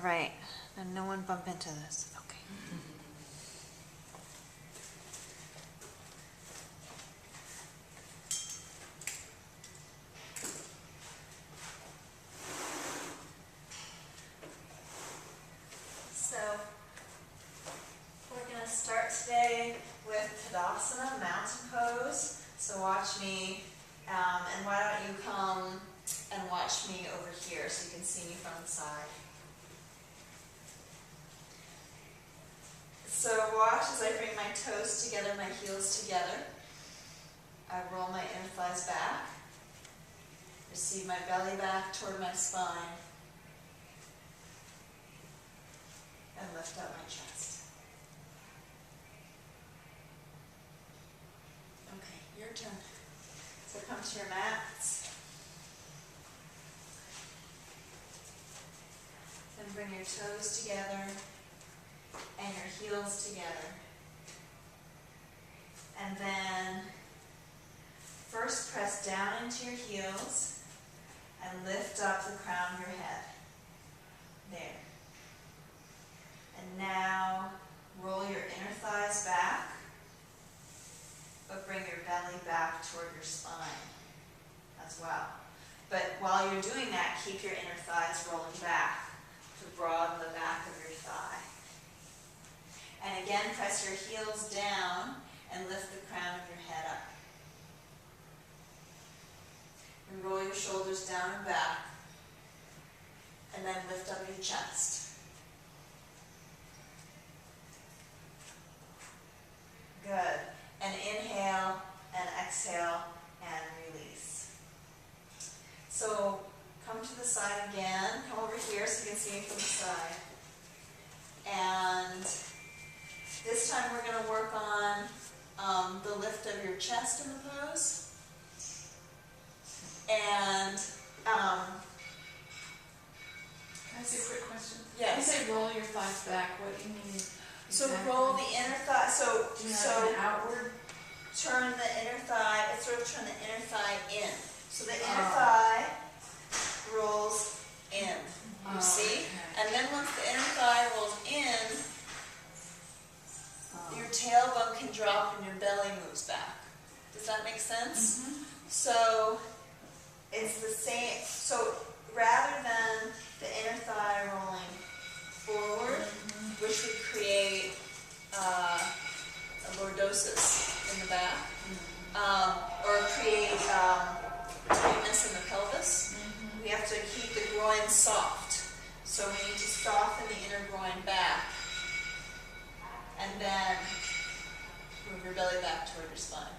All right, now no one bump into this. Okay. So we're going to start today with Tadasana, mountain pose. So watch me, and why don't you come and watch me over here so you can see me from the side. So watch as I bring my toes together, my heels together. I roll my inner thighs back. Receive my belly back toward my spine. And lift up my chest. Okay, your turn. So come to your mats. Then bring your toes together and your heels together. And then first press down into your heels and lift up the crown of your head. There. And now roll your inner thighs back, but bring your belly back toward your spine as well. But while you're doing that, keep your inner thighs rolling back to broaden the back of your thigh. And again, press your heels down and lift the crown of your head up. And roll your shoulders down and back, and then lift up your chest. Good. And inhale and exhale and release. So come to the side again. Come over here so you can see me from the side. And this time we're going to work on the lift of your chest in the pose. And Can I ask you a quick question? Yes. You say roll your thighs back. What do you mean? Exactly? So roll the inner thigh. Do you have an outward? Turn the inner thigh. Sort of turn the inner thigh in. So the inner thigh rolls in. You see? Okay. And then once the inner thigh rolls in, your tailbone can drop and your belly moves back. Does that make sense? Mm-hmm. So it's the same. So rather than the inner thigh rolling forward, which would create a lordosis in the back, or create tightness in the pelvis, we have to keep the groin soft. So we need to soften the inner groin back, and then move your belly back toward your spine.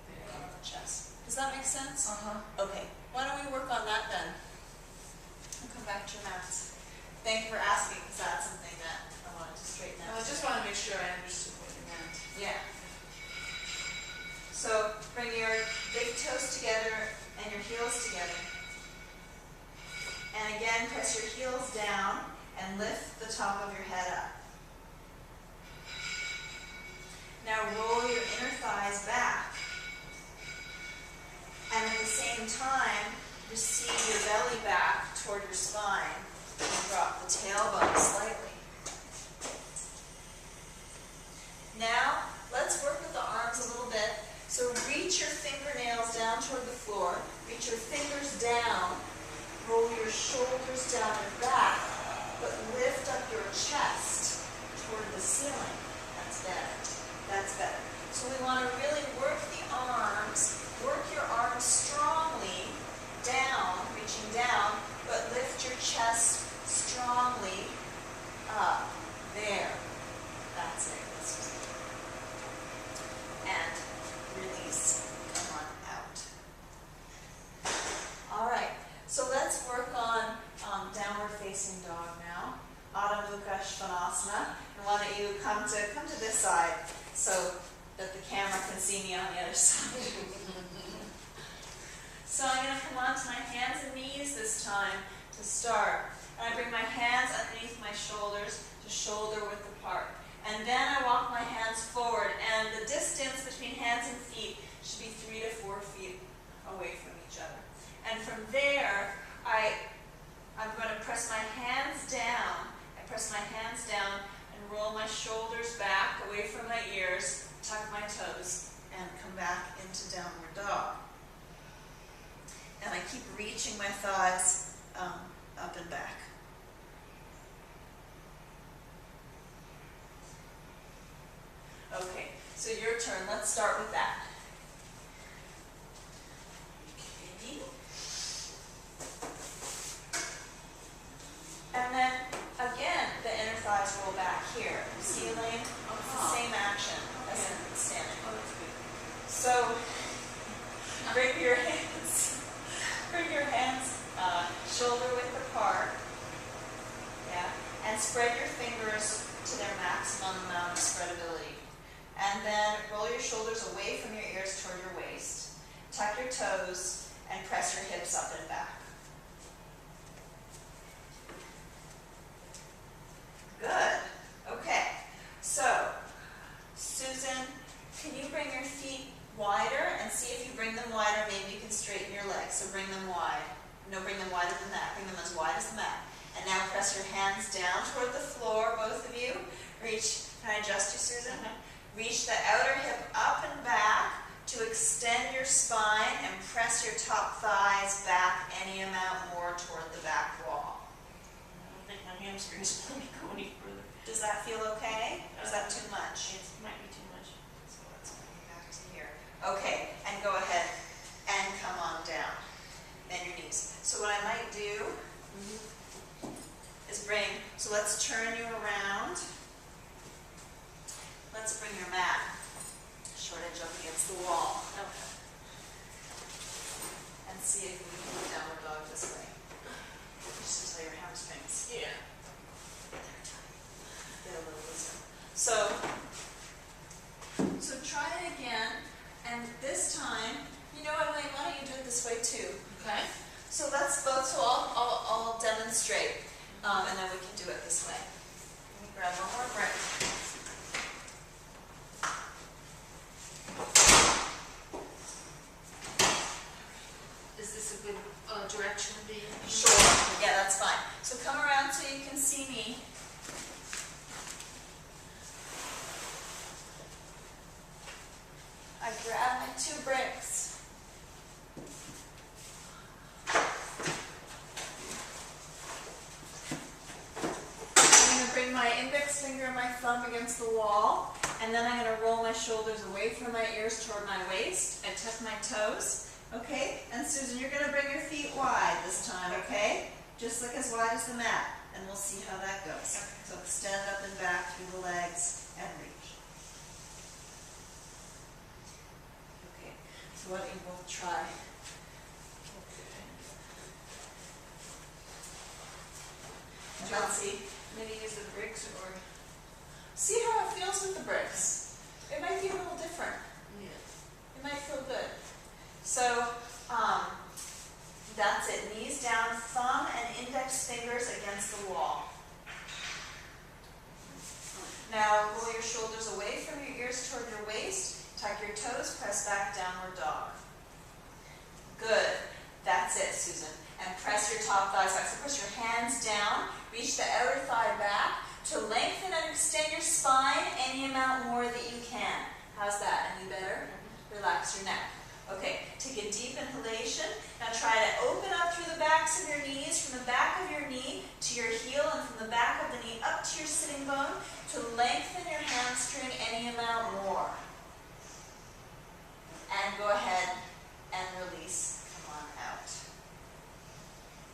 The chest. Does that make sense? Okay. Why don't we work on that then? We'll come back to your mats. Thank you for asking, because that's something that I wanted to straighten out. I just want to make sure I understood what you meant. Yeah. So bring your big toes together and your heels together. And again, press your heels down and lift the top of your head up. Now roll your inner thighs back. And at the same time, receive your belly back toward your spine and drop the tailbone slightly. Now, let's work with the arms a little bit. So reach your fingernails down toward the floor. Reach your fingers down. Roll your shoulders down and back, but lift up your chest toward the ceiling. That's better. That's better. So we want to really work the arms. Work your arms strongly down, reaching down, but lift your chest strongly up. There. That's it. And release. Come on out. All right. So let's work on downward facing dog now. Adho Mukha Svanasana. And why don't you come to this side so that the camera can see me on the other side. So I'm going to come onto my hands and knees this time to start. And I bring my hands underneath my shoulders to shoulder width apart. And then I walk my hands forward, and the distance between hands and feet should be 3 to 4 feet away from each other. And from there, I'm going to press press my hands down. I press my hands down and roll my shoulders back away from my ears, tuck my toes, and come back into downward dog. And I keep reaching my thighs up and back. Okay, so your turn. Let's start with that. Okay. And then, again, the inner thighs roll back here. See, Elaine? It's the same action as in standing. Oh, that's good. So, bring your hands shoulder width apart. Yeah. And spread your fingers to their maximum amount of spreadability. And then roll your shoulders away from your ears toward your waist. Tuck your toes and press your hips up and back. Good. Okay. So, Susan, can you bring your feet wider and see if you bring them wider, maybe you can straighten your legs. So bring them wide. No, bring them wider than that. Bring them as wide as the mat. And now press your hands down toward the floor, both of you. Reach, can I adjust you, Susan? Reach the outer hip up and back to extend your spine and press your top thighs back any amount more toward the back wall. I don't think my hamstrings let me go any further. Does that feel okay? Or is that too much? It might be too much. So let's bring you back to here. Okay, and go ahead and come on down. Bend your knees. So what I might do is so let's turn you around. Let's bring your mat short edge up against the wall. Okay. And see if we can do downward dog this way. Just to tell your hamstrings. Yeah. Get a little looser. So try it again, and this time, you know what, Elaine, why don't you do it this way too? Okay. So let's both, so I'll demonstrate, and then we can do it this way. Let me grab one more breath. Is this a good direction to be in? Sure, yeah, that's fine. So come around so you can see me. I grab my 2 bricks. I'm going to bring my index finger and my thumb against the wall, and then I'm going to roll my shoulders away from my ears toward my waist and tuck my toes. Okay? And Susan, you're going to bring your feet wide this time, okay? Just like as wide as the mat, and we'll see how that goes. So extend up and back through the legs and reach. Okay, so why don't you both try? And let's see. Maybe use the bricks or... See how it feels with the bricks. It might be a little different. Yeah. It might feel good. So, that's it. Knees down, thumb and index fingers against the wall. Now, roll your shoulders away from your ears toward your waist. Tuck your toes, press back, downward dog. Good. That's it, Susan. And press your top thighs back. So press your hands down. Reach the outer thigh back to lengthen and extend your spine any amount more that you can. How's that? Any better? Relax your neck. Okay, take a deep inhalation. Now try to open up through the backs of your knees, from the back of your knee to your heel, and from the back of the knee up to your sitting bone to lengthen your hamstring any amount more. And go ahead and release. Come on out.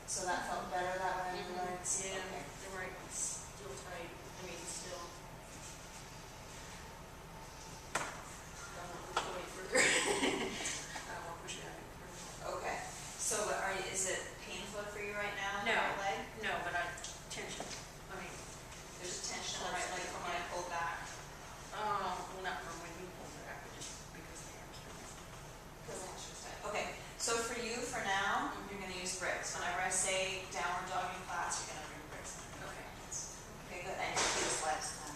So that felt better that way? Legs? Yeah, Okay. the right one's still tight. I mean, still. I don't want to go any further. I don't want to push it out any further. Okay. So is it painful for you right now in No. the right leg? No, but tension. I mean, There's tension in the right leg from when I pull back. well, not from when you pull back, but just because the hamstrings. Okay, so for you, for now, you're going to use bricks. Whenever I say downward dog in class, you're going to bring bricks in. Okay. Okay, good. And keep the legs then.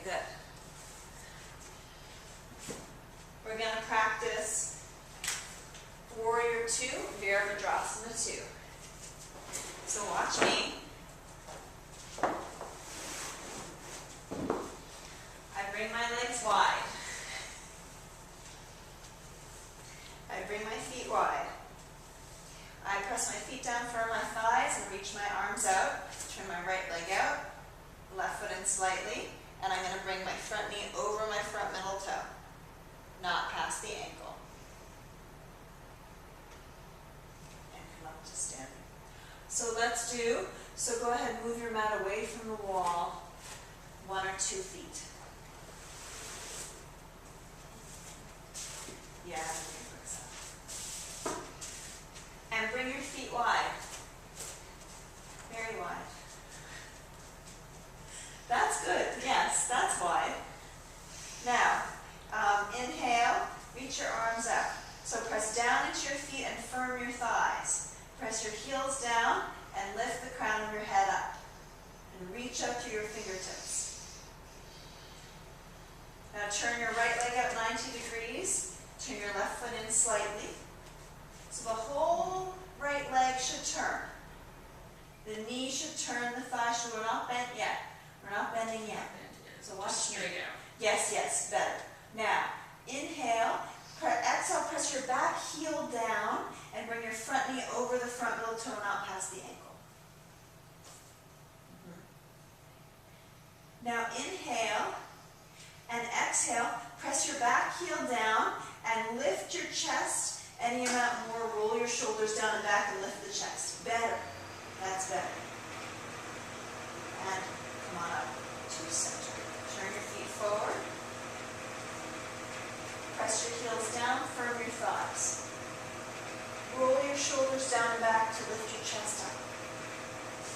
good. We're going to practice Warrior 2, Virabhadrasana 2. So watch me. I bring my legs wide. I bring my feet wide. I press my feet down firm on my thighs and reach my arms out. Turn my right leg out, left foot in slightly, and I'm going to bring my front knee over my front middle toe, not past the ankle. And come up to standing. So go ahead and move your mat away from the wall 1 or 2 feet. Yeah. And bring your feet wide. Very wide. That's good. Yes, that's wide. Now, inhale, reach your arms up. So press down into your feet and firm your thighs. Press your heels down and lift the crown of your head up. And reach up to your fingertips. Now turn your right leg out 90 degrees. Turn your left foot in slightly. So the whole right leg should turn. The knee should turn, the thigh should. We're not bent yet. We're not bending yet. So watch me. Straight out. Yes, better. Now, inhale. Exhale, press your back heel down and bring your front knee over the front middle toe and out past the ankle. Now inhale and exhale, press your back heel down and lift your chest any amount more. Roll your shoulders down and back and lift the chest. Better. That's better. And come on up to center. Turn your feet forward. Press your heels down, firm your thighs. Roll your shoulders down and back to lift your chest up.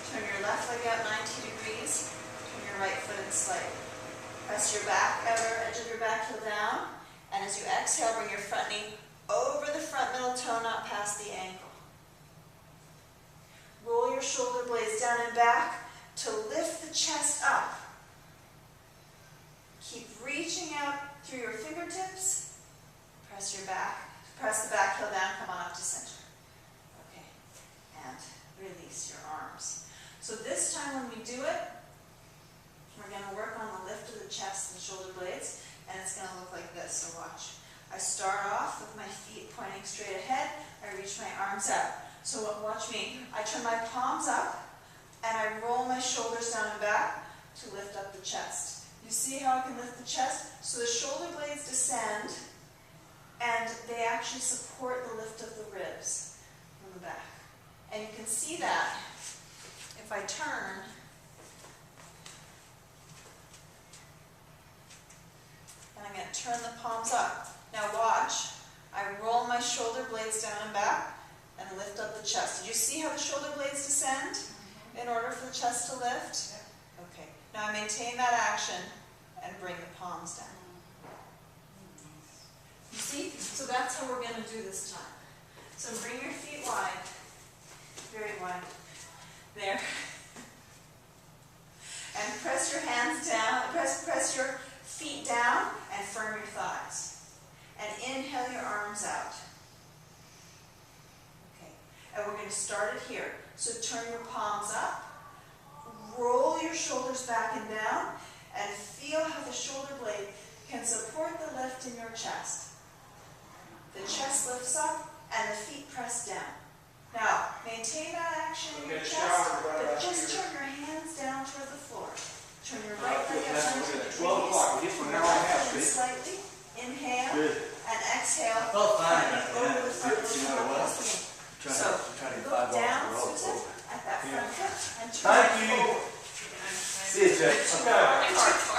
Turn your left leg out 90 degrees. Turn your right foot in slightly. Press your outer edge of your back heel down. And as you exhale, bring your front knee over the front middle toe, not past the ankle. Roll your shoulder blades down and back to lift the chest up. Keep reaching out through your fingertips. Press the back heel down, come on up to center. Okay, and release your arms. So this time when we do it, we're going to work on the lift of the chest and shoulder blades, and it's going to look like this, so watch. I start off with my feet pointing straight ahead, I reach my arms out. So watch me, I turn my palms up, and I roll my shoulders down and back to lift up the chest. You see how I can lift the chest? So the shoulder blades descend, and they actually support the lift of the ribs from the back. And you can see that if I turn, and I'm going to turn the palms up. Now watch, I roll my shoulder blades down and back and lift up the chest. Did you see how the shoulder blades descend in order for the chest to lift? Okay. Now I maintain that action and bring the palms down. You see? So that's how we're going to do this time. So bring your feet wide. Very wide. There. And press your hands down. Press your feet down and firm your thighs. And inhale your arms out. Okay. And we're going to start it here. So turn your palms up. Roll your shoulders back and down. And feel how the shoulder blade can support the lift in your chest. The chest lifts up and the feet press down. Now, maintain that action in your chest, but just turn your hands down toward the floor. Turn your right leg up 90 degrees. 12 o'clock. We'll get from now on half, Turn slightly. Inhale Good. and exhale. Oh, fine. Over the front You foot. know what? So, look down, Susan, at that front foot and turn Thank it you. forward. See you, Jay. Okay.